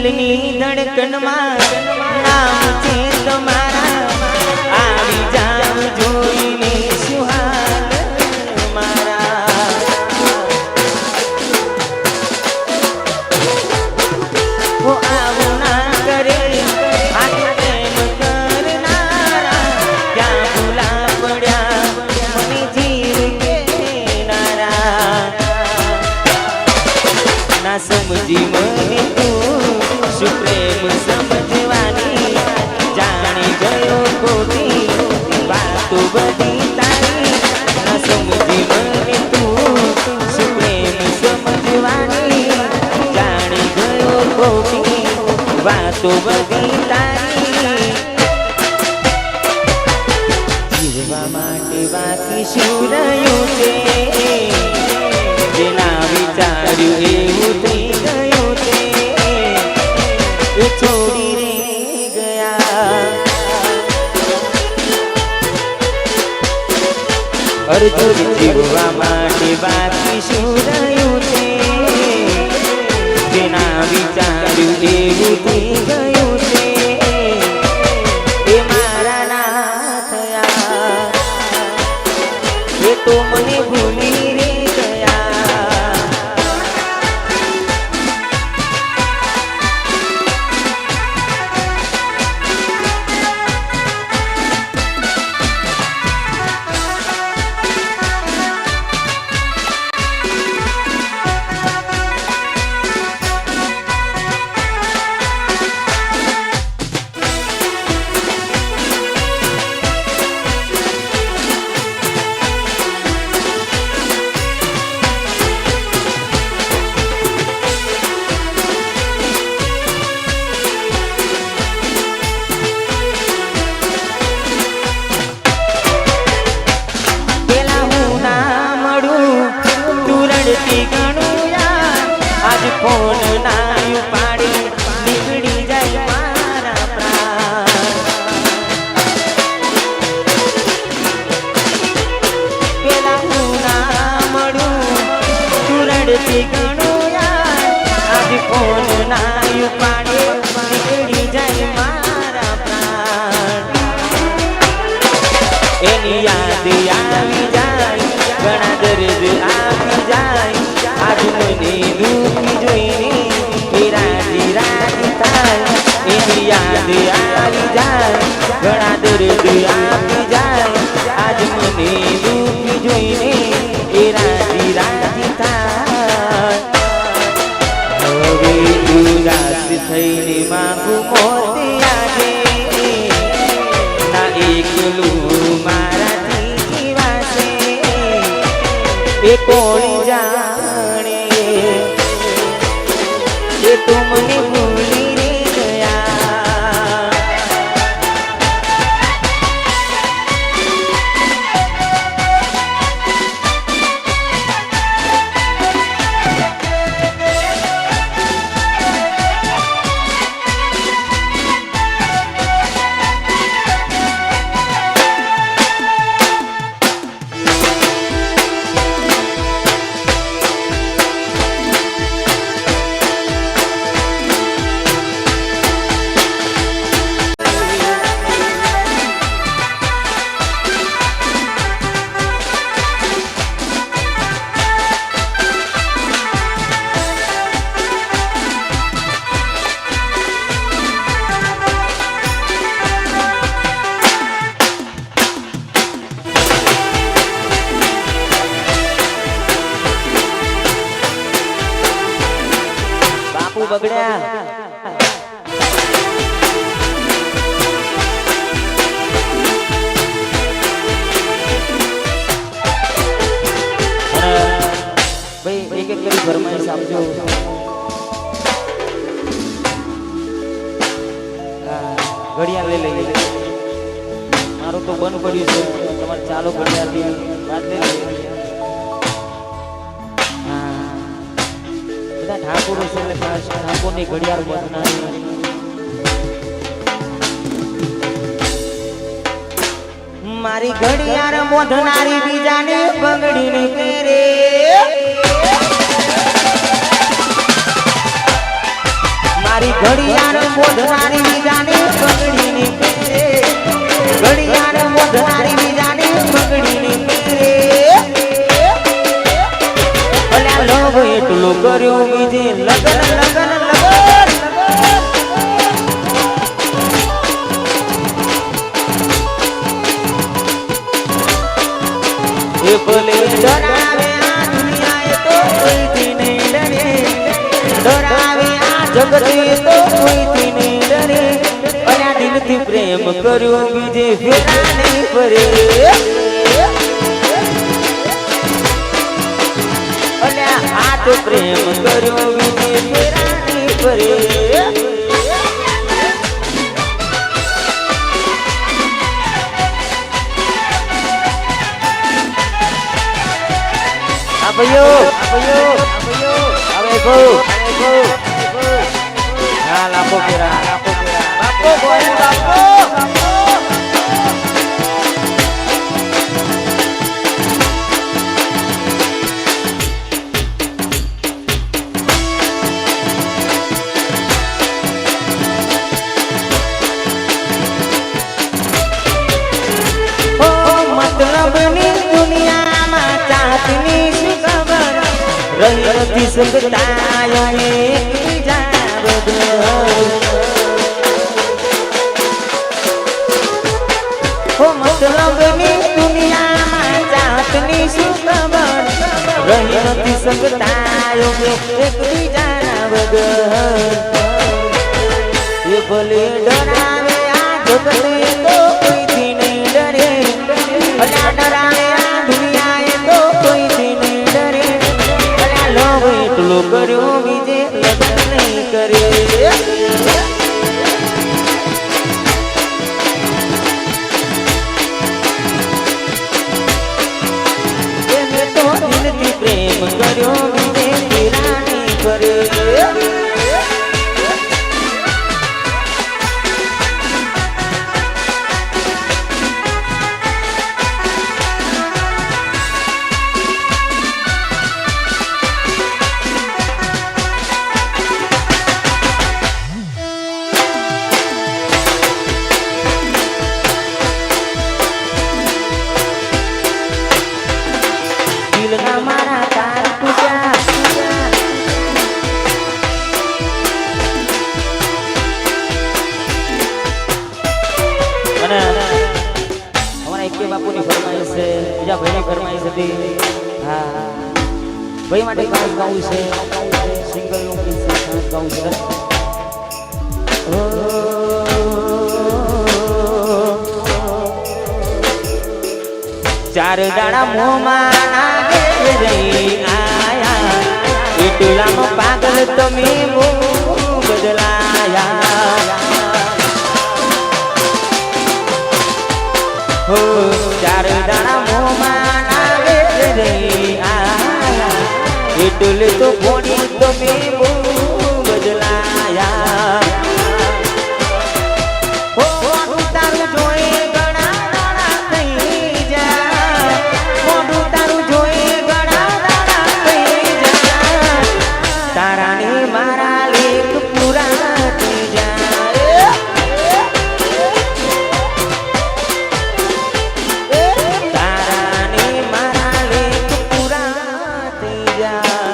દિલની ધડકનમાં નામ છે તમારા આવી જાવ જોઈને સુહાગ મારા ઓ આવું ના કરે હાથ પ્રેમ કરનારા ક્યાં ભૂલા પડ્યા મને જીવ કેનારા ના સમજી મને શું પ્રેમ સમજવાની જાણી ગયો ખોટી વાતો બધી તારી ના સમજી મને તું શું પ્રેમ સમજવાની જાણી ગયો ખોટી વાતો બધી તારી જીવવા માટે બાકી શું રહ્યું છે જેના વિચાર્યું એવું થઈ ગયું છે એ છોડી રે ગયા અર્જુન જીવવા માટે બાકી શું રહ્યું છે જેના વિચાર્યું એવું થઈ ગયું છે એ મારા ના થયા એ તો મને ભૂલી રે आज फोन ना उपाड़ी निकली जाए मारा प्राण पेला हूँ ना मळू तू रड़ती घणो यार आज फोन ना उपाड़ी निकली जाए मारा प्राण एनी याद आवी जाए घणा दर्द आवी जाए आज મને દુઃખી જોઈને એ રાજી રાજી થાય એની યાદ આવી જાય ઘણા દર્દ આપી જાય આજ મને દુઃખી જોઈને એ રાજી રાજી થાય હવે ઉદાસ થઈને માંગુ મોત આજે ના એકલું મારાથી જીવાશે એ કોણ જાણે ये तुमने भूली रे गया બગડ્યા ભાઈ એક એક કરી ફરમાઈશ આપજો ઘડિયાળ લઈ લઈએ મારું તો બંધ પડ્યું છે તમારે ચાલો ઘડિયાળથી વાત લઈ લઈએ બધા ઠાકોરો છે એટલે ખાસ ઠાકોરની ઘડિયાળ બંધનારી મારી ઘડિયાળ મોઢનારી બીજાને બંગડીને પહેરે મારી ઘડિયાળ મોઢનારી બીજાની પગડીની પહેરે ઘડિયાળ મોઢનારી બીજાની પગડીની પહેરે અલ્યા લોભ એટલો કર્યો બીજે લગન લગન લગન એ ભલે ડરાવે આ દુનિયા તો કોઈથી નહીં ડરે ડરાવે આ જગત તો કોઈથી નહીં ડરે અલ્યા દિલથી પ્રેમ કર્યો બીજે ફેરા નહીં ફરે અલ્યા આ તો પ્રેમ કર્યો બીજે ફેરા નહીં ફરે Apayo, abeku, nah lapo kira, lapo boy, lapo. Oh, matlab ni dunia માં ચાહતની રહી નથી શકતા એકબીજા વગર હો મતલબની દુનિયામાં ચાહતની શું ખબર રહી નથી શકતા એકબીજા વગર એ ભલે ડરાવે આ જગત તો કોઈથી નહીં ડરે અલ્યા ડરાવે આ દુનિયા એ તો કોઈથી નહીં ડરે એટલો કર્યો બીજે લગ્ન નહીં કરે તો દિલથી પ્રેમ કર્યો બીજે ફેરા નહીં કરે મારા તાર પૂજા અને અમારા એક બાપુની ફરમાઈશ છે બીજા ભાઈની ફરમાઈશ હતી હા ભાઈ માટે ખાસ ગાવું છે સિંગલ નું ગીત છે ખાસ ગાવું છે ચાર દાડા મોમાં આયા એટલામાં પાગલ તમે બદલાયા હો ચાર દાડા મોમાં આવે રે આયા એટલે તો ભોણી તમે બદલાયા હો તારું જોઈ ઘણા દાડા થઈ જાય મોઢું તારું જોઈ તારાને મારા લેખ પૂરા થઈ જાય તારાને મારા લેખ પૂરા થઈ જાય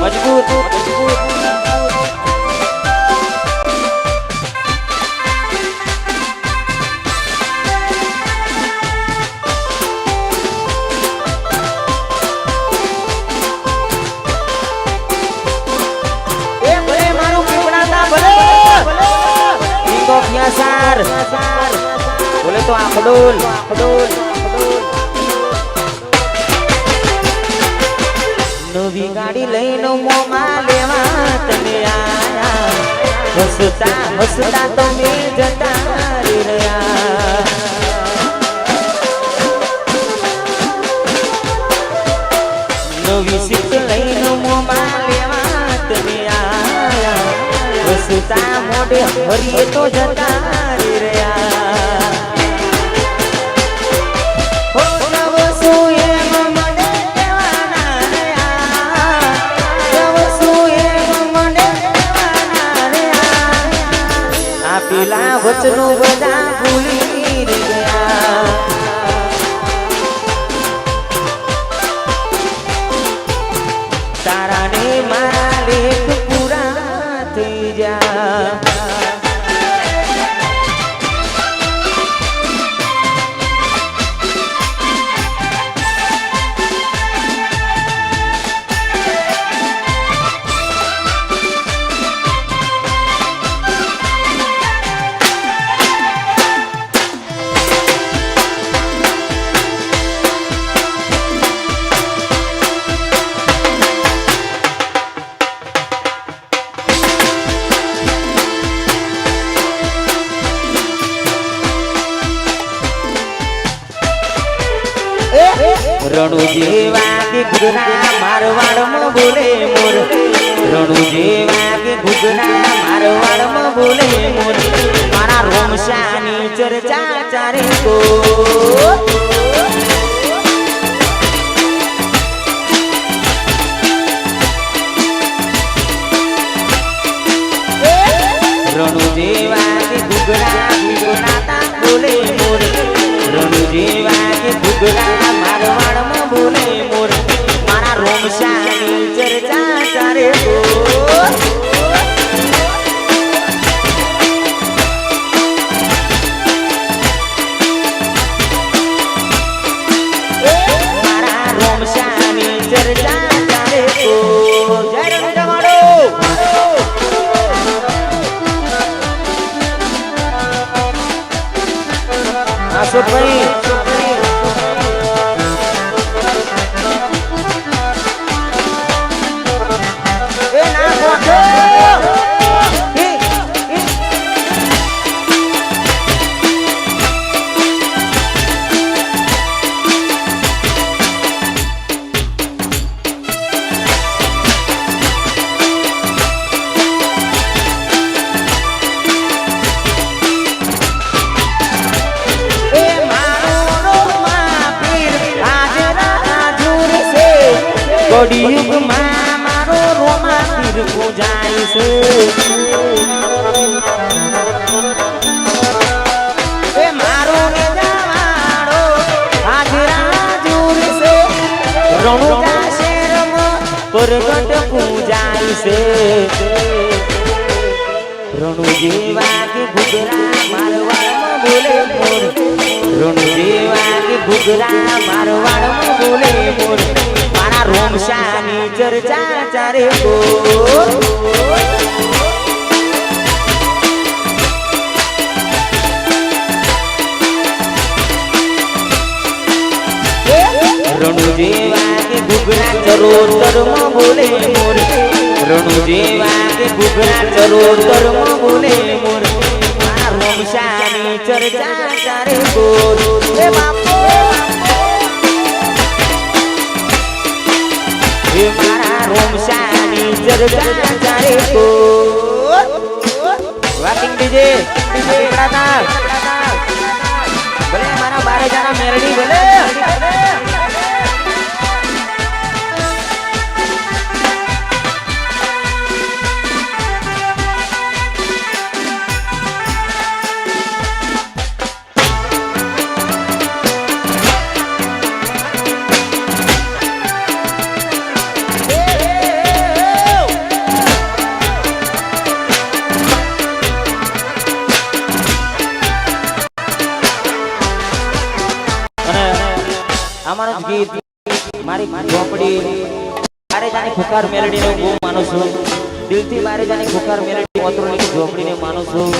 મજબૂત બોલે તો આખડોલ નવી ગાડી લઈને મોમાં લેવા તમે આયા હસતા હસતા તમે જતા રહ્યા નવી સીટ લઈને મોમાં લેવા તમે આયા હસતા મોઢે હરીએ તો જતા રહ્યા આપેલા વચનો બધા ભૂલી ગયા તારા ને મારા લેખ પૂરા થઈ જા રણુ જેવા કે ઘૂઘરા મારવાડમાં બોલે મોર રણુ જેવા કે ઘૂઘરા મારવાડમાં બોલે મોર મારા રોમશાની ચર્ચા ચારે કો રણુ જેવા કે ઘૂઘરા વિગોનાતા બોલે મોર રણુ જેવા કે ઘૂઘરા મારવાડમાં બોલે મોર મારા રોમશાની ચર્ચા ચારે કો મારા રોમશાની ચર્ચા ચારે કો જય રણુ જમાડો ભાઈ કળિયુગમાં મારો રોમા તીર પૂજાય છે એ મારો ને જવાડો હાજરા જુર છે રણુજા શેરમાં પ્રગટ પૂજાય છે રણુ જેવા કે ઘૂઘરા મારવાડમાં બોલે મોર રણુ જેવા કે ઘૂઘરા મારવાડમાં બોલે મોર મારા રોમશાની ચર્ચા ચારે કો રણુ જેવા કે ઘૂઘરા ચરોતરમાં બોલે મોર રણુ જેવા કે ઘૂઘરા ચરોતરમાં બોલે મોર મારા રોમશાની ચર્ચા ચારે કો એ બાપો એ મારા રોમશાની ચર્ચા ચારે કો વાકિંગ ડીજે પકડાતા ભલે મારા બારે જાના મેરડી ભલે અમારો ગીત મારી ઝોપડી બારે જાની ખુકાર મેલડીને હું બહુ માનું છું દિલથી બારે જાની ખુકાર મેલડી ઓતરોની ઝોપડીને માનું છું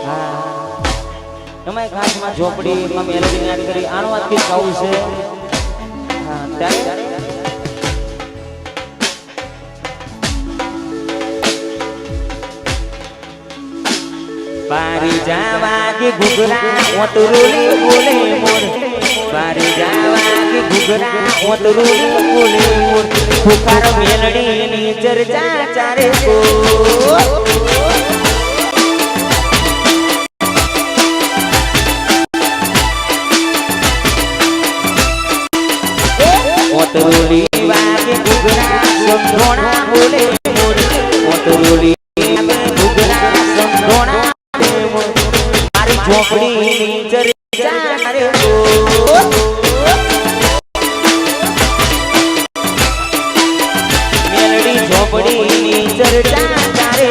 હા એમાં ખાસમાં ઝોપડીમાં મેલડીને યાદ કરી આનો વાત ગીત ગાવું છે હા ત્યારે બારી જાવા કે ઘૂઘરા ઓતરોની બોલે મોર બારી જાવા કે ઘૂઘરા ઓતરોની બોલે મોર ખુકાર મેલડીની ચર્ચા ચારે કો ઓતરોલી વાગે ઘૂઘરા સંધોણા બોલે મોર ઓતરોલી ઝોપડીની ચર્ચા રે મેલડી ઝોપડીની ચર્ચા ચારે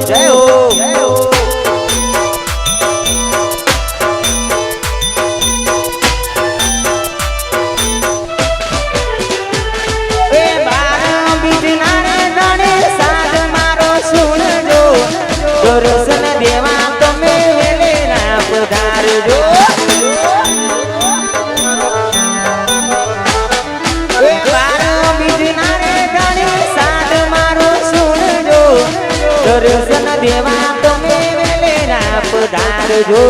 જય હો દર્શન દેવા તમે વેલેરા પધારજો એ બારો બીજના રે ગાણી સાદ મારો સુણજો દર્શન દેવા તમે વેલેરા પધારજો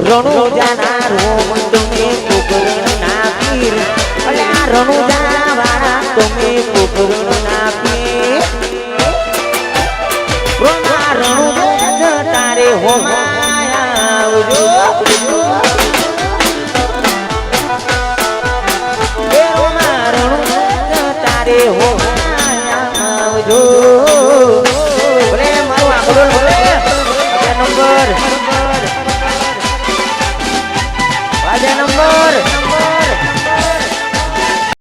રણુ જાના રોમ તમે પોકરણ ના પીર અલ્યા રણુ જાના વાળા તમે પોકરણ ના પીર તારે હો આવજો તારે હો આવજો બોલે મારું આંકડો બોલે નંબર વાજા નંબર